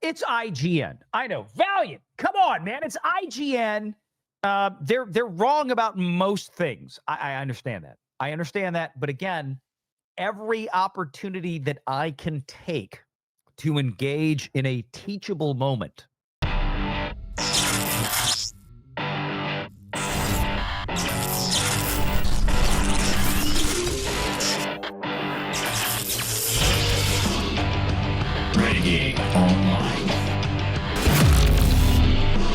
It's IGN. I know. Valiant. Come on, man. It's IGN. They're wrong about most things. I understand that. I understand that. But again, every opportunity that I can take to engage in a teachable moment. Renegade Online.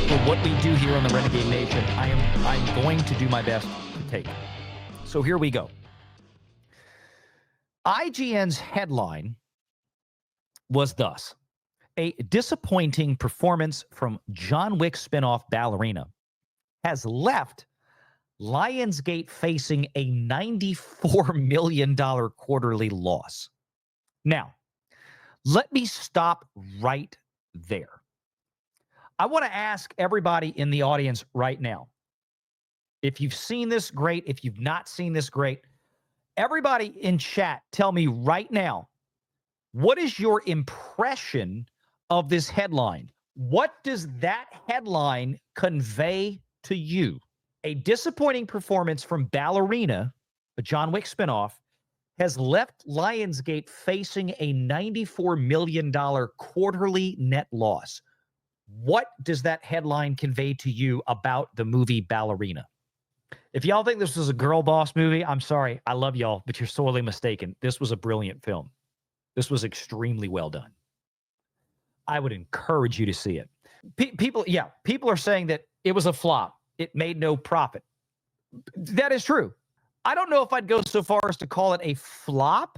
For what we do here on the Renegade Nation, I'm going to do my best to take. So here we go. IGN's headline was thus: a disappointing performance from John Wick spinoff Ballerina has left Lionsgate facing a $94 million quarterly loss. Now, let me stop right there. I want to ask everybody in the audience right now, if you've seen this, great. If you've not seen this, great. Everybody in chat, tell me right now, what is your impression of this headline? What does that headline convey to you? A disappointing performance from Ballerina, a John Wick spinoff, has left Lionsgate facing a $94 million quarterly net loss. What does that headline convey to you about the movie Ballerina? If y'all think this was a girl boss movie, I'm sorry. I love y'all, but you're sorely mistaken. This was a brilliant film. This was extremely well done. I would encourage you to see it. People are saying that it was a flop. It made no profit. That is true. I don't know if I'd go so far as to call it a flop,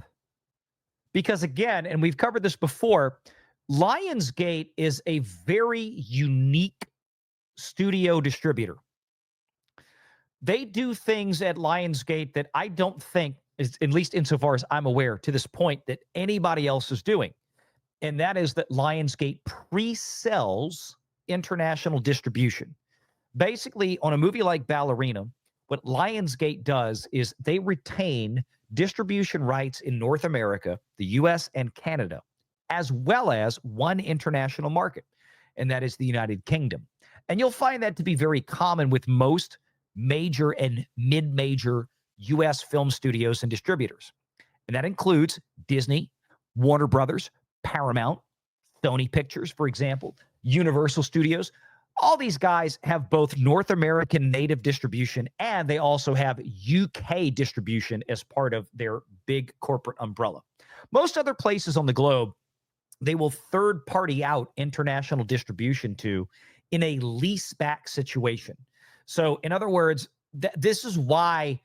because again, and we've covered this before, Lionsgate is a very unique studio distributor. They do things at Lionsgate that I don't think, at least insofar as I'm aware to this point, that anybody else is doing. And that is that Lionsgate pre-sells international distribution. Basically, on a movie like Ballerina, what Lionsgate does is they retain distribution rights in North America, the US and Canada, as well as one international market, and that is the United Kingdom. And you'll find that to be very common with most major and mid-major US film studios and distributors. And that includes Disney, Warner Brothers, Paramount, Sony Pictures, for example, Universal Studios. All these guys have both North American native distribution, and they also have UK distribution as part of their big corporate umbrella. Most other places on the globe, they will third party out international distribution to in a lease back situation. So in other words, this is why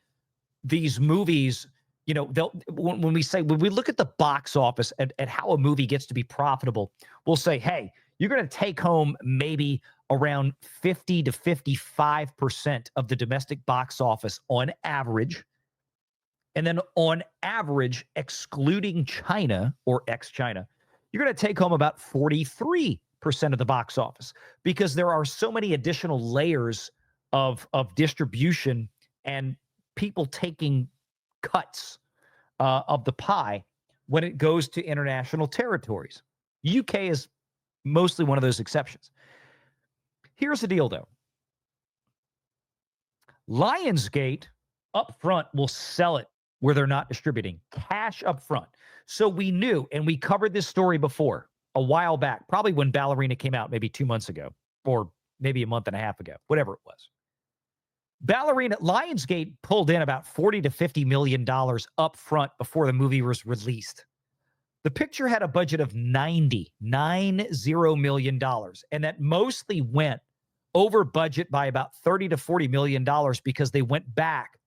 these movies, you know, when we look at the box office at how a movie gets to be profitable, we'll say, hey, you're going to take home maybe around 50 to 55% of the domestic box office on average. And then on average, excluding China or ex-China, you're going to take home about 43% of the box office, because there are so many additional layers of distribution and people taking cuts of the pie when it goes to international territories. UK is mostly one of those exceptions. Here's the deal, though. Lionsgate up front will sell it where they're not distributing, cash up front. So we knew, and we covered this story before a while back, probably when Ballerina came out, maybe 2 months ago, or maybe a month and a half ago, whatever it was. Ballerina, Lionsgate pulled in about $40 to $50 million up front before the movie was released. The picture had a budget of $90 million, and that mostly went over budget by about $30 to $40 million because they went back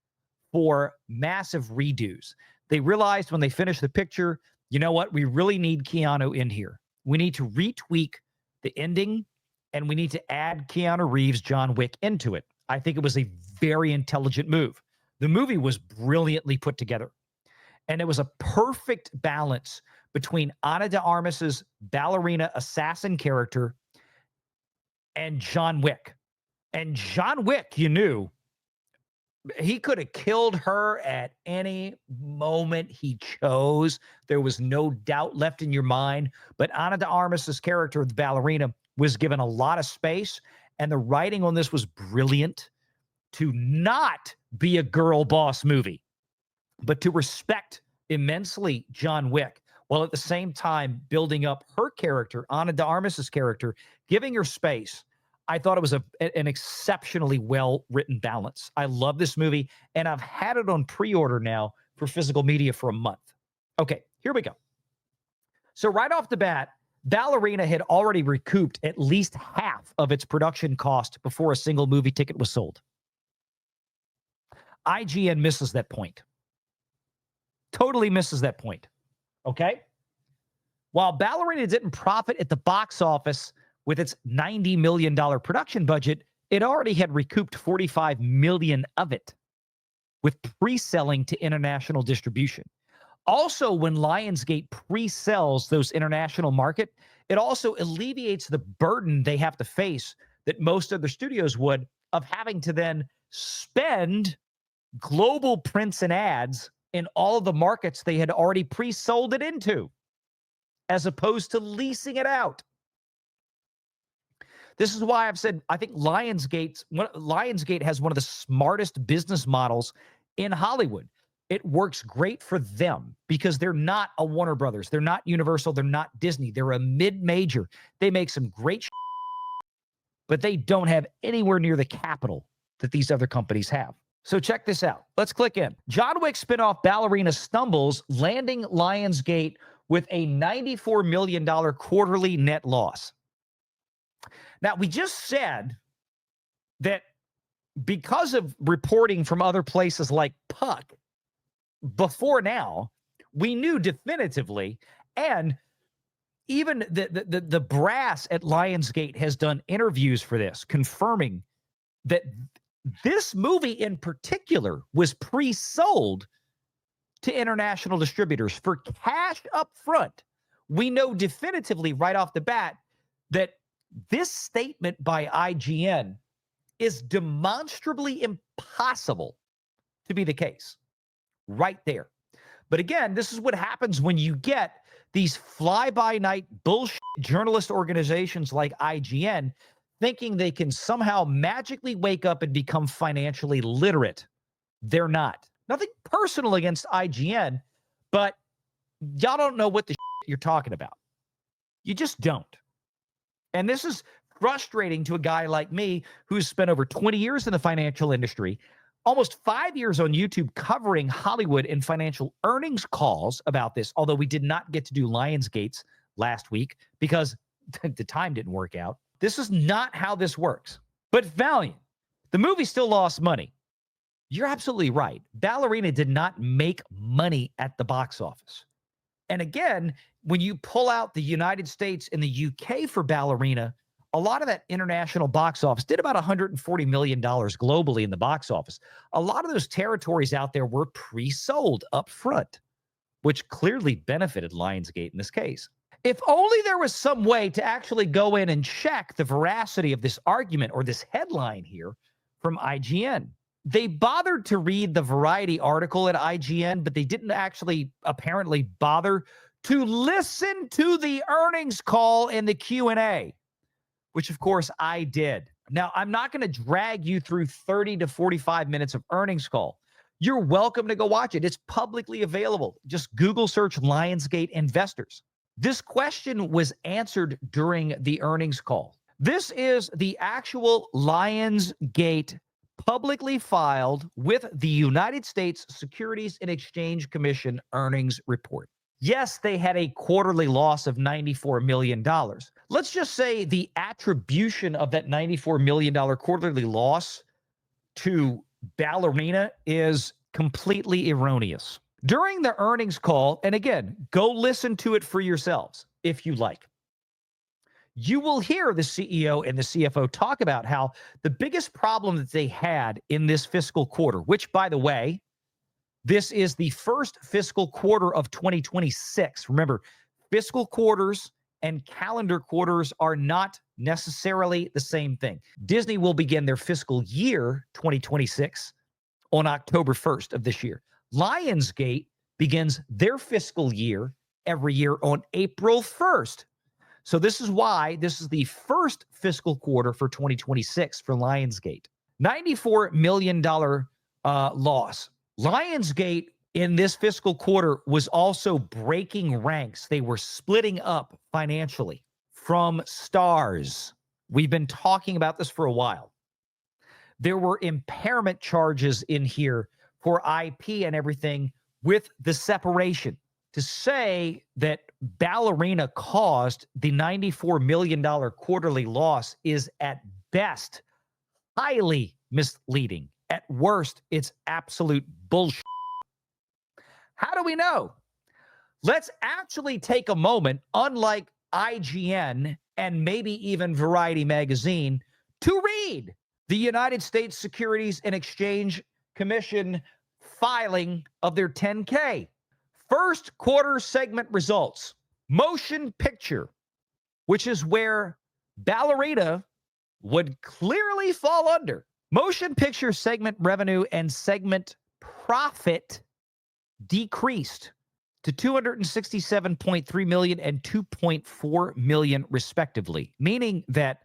for massive redos. They realized when they finished the picture, you know what? We really need Keanu in here. We need to retweak the ending, and we need to add Keanu Reeves' John Wick into it. I think it was a very intelligent move. The movie was brilliantly put together, and it was a perfect balance between Ana de Armas's Ballerina assassin character and John Wick. And John Wick, you knew, He could have killed her at any moment he chose. There was no doubt left in your mind. But Ana de Armas's character, the ballerina, was given a lot of space, and the writing on this was brilliant to not be a girl boss movie, but to respect immensely John Wick, while at the same time building up her character, Ana de Armas's character, giving her space. I thought it was an exceptionally well-written balance. I love this movie, and I've had it on pre-order now for physical media for a month. Okay, here we go. So right off the bat, Ballerina had already recouped at least half of its production cost before a single movie ticket was sold. IGN misses that point. Totally misses that point. Okay? While Ballerina didn't profit at the box office with its $90 million production budget, it already had recouped $45 million of it with pre-selling to international distribution. Also, when Lionsgate pre-sells those international market, it also alleviates the burden they have to face that most other studios would of having to then spend global prints and ads in all of the markets they had already pre-sold it into, as opposed to leasing it out. This is why I've said I think Lionsgate has one of the smartest business models in Hollywood. It works great for them because they're not a Warner Brothers. They're not Universal. They're not Disney. They're a mid-major. They make some great but they don't have anywhere near the capital that these other companies have. So check this out. Let's click in. John Wick spinoff Ballerina stumbles, landing Lionsgate with a $94 million quarterly net loss. Now, we just said that because of reporting from other places like Puck, before now, we knew definitively, and even the brass at Lionsgate has done interviews for this, confirming that this movie in particular was pre-sold to international distributors for cash up front. We know definitively right off the bat that this statement by IGN is demonstrably impossible to be the case. Right there. But again, this is what happens when you get these fly-by-night bullshit journalist organizations like IGN thinking they can somehow magically wake up and become financially literate. They're not. Nothing personal against IGN, but y'all don't know what the shit you're talking about. You just don't. And this is frustrating to a guy like me who's spent over 20 years in the financial industry, almost 5 years on YouTube covering Hollywood and financial earnings calls about this, although we did not get to do Lionsgate's last week because the time didn't work out. This is not how this works. But Valiant, the movie still lost money. You're absolutely right. Ballerina did not make money at the box office. And again, when you pull out the United States and the UK for Ballerina, a lot of that international box office did about $140 million globally in the box office. A lot of those territories out there were pre-sold up front, which clearly benefited Lionsgate in this case. If only there was some way to actually go in and check the veracity of this argument or this headline here from IGN. They bothered to read the Variety article at IGN, but they didn't actually apparently bother to listen to the earnings call in the Q&A, which of course I did. Now, I'm not going to drag you through 30 to 45 minutes of earnings call. You're welcome to go watch it. It's publicly available. Just Google search Lionsgate investors. This question was answered during the earnings call. This is the actual Lionsgate publicly filed with the United States Securities and Exchange Commission earnings report. Yes, they had a quarterly loss of $94 million. Let's just say the attribution of that $94 million quarterly loss to Ballerina is completely erroneous. During the earnings call, and again, go listen to it for yourselves if you like, you will hear the CEO and the CFO talk about how the biggest problem that they had in this fiscal quarter, which, by the way, this is the first fiscal quarter of 2026. Remember, fiscal quarters and calendar quarters are not necessarily the same thing. Disney will begin their fiscal year 2026 on October 1st of this year. Lionsgate begins their fiscal year every year on April 1st. So this is why this is the first fiscal quarter for 2026 for Lionsgate. $94 million loss. Lionsgate in this fiscal quarter was also breaking ranks. They were splitting up financially from Stars. We've been talking about this for a while. There were impairment charges in here for IP and everything with the separation. To say that Ballerina caused the $94 million quarterly loss is at best highly misleading. At worst, it's absolute bullshit. How do we know? Let's actually take a moment, unlike IGN and maybe even Variety Magazine, to read the United States Securities and Exchange Commission filing of their 10K. First quarter segment results. Motion picture, which is where Ballerina would clearly fall under. Motion picture segment revenue and segment profit decreased to $267.3 million and $2.4 million respectively, meaning that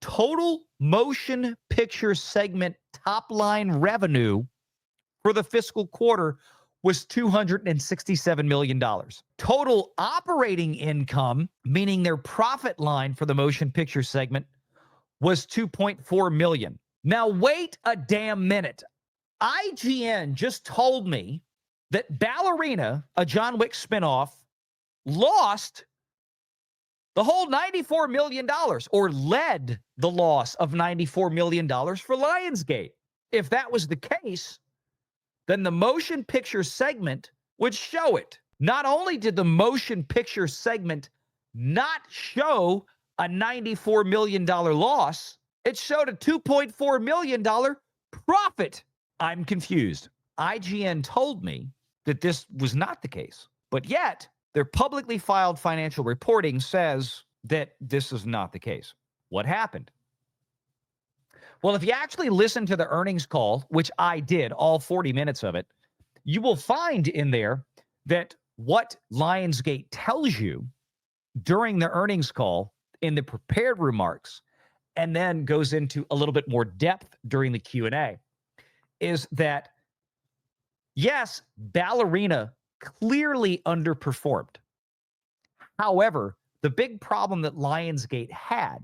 total motion picture segment top line revenue for the fiscal quarter was $267 million. Total operating income, meaning their profit line for the motion picture segment, was $2.4 million. Now, wait a damn minute. IGN just told me that Ballerina, a John Wick spinoff, lost the whole $94 million, or led the loss of $94 million for Lionsgate. If that was the case, then the motion picture segment would show it. Not only did the motion picture segment not show a $94 million loss, it showed a $2.4 million profit. I'm confused. IGN told me that this was not the case, but yet their publicly filed financial reporting says that this is not the case. What happened? Well, if you actually listen to the earnings call, which I did, all 40 minutes of it, you will find in there that what Lionsgate tells you during the earnings call in the prepared remarks, and then goes into a little bit more depth during the Q&A, is that, yes, Ballerina clearly underperformed. However, the big problem that Lionsgate had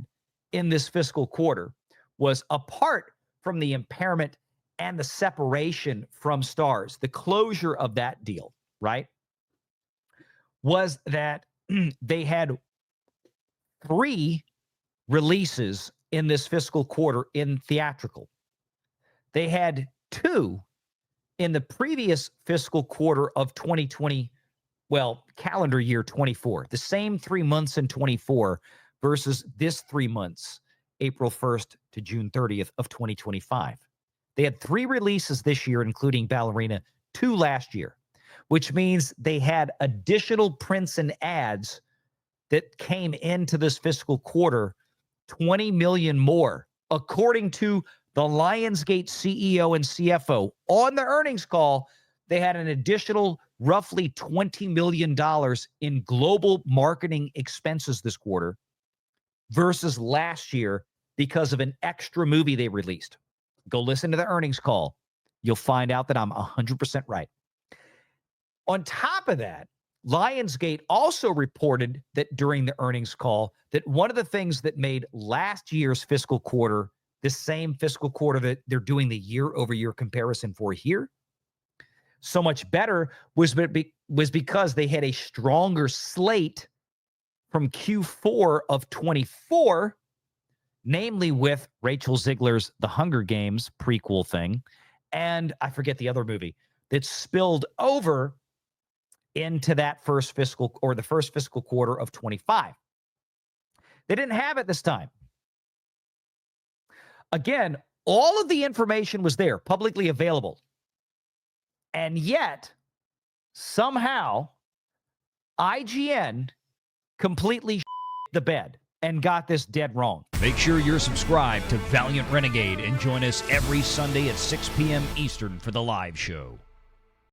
in this fiscal quarter was, apart from the impairment and the separation from Stars, the closure of that deal, right, was that they had 3 releases in this fiscal quarter in theatrical. They had 2 in the previous fiscal quarter of 2020, well, calendar year 24, the same 3 months in 24 versus this 3 months, April 1st to June 30th of 2025. They had 3 releases this year, including Ballerina, 2 last year, which means they had additional prints and ads that came into this fiscal quarter, 20 million more, according to the Lionsgate CEO and CFO. On the earnings call, they had an additional roughly $20 million in global marketing expenses this quarter versus last year because of an extra movie they released. Go listen to the earnings call. You'll find out that I'm 100% right. On top of that, Lionsgate also reported that during the earnings call that one of the things that made last year's fiscal quarter the same fiscal quarter that they're doing the year-over-year comparison for here so much better was because they had a stronger slate from Q4 of 24, namely with Rachel Ziegler's The Hunger Games prequel thing, and I forget the other movie that spilled over into that first fiscal, or the first fiscal quarter of 25. They didn't have it this time. Again, all of the information was there, publicly available. And yet, somehow, IGN completely the bed. and got this dead wrong. Make sure you're subscribed to Valiant Renegade and join us every Sunday at 6 p.m. Eastern for the live show.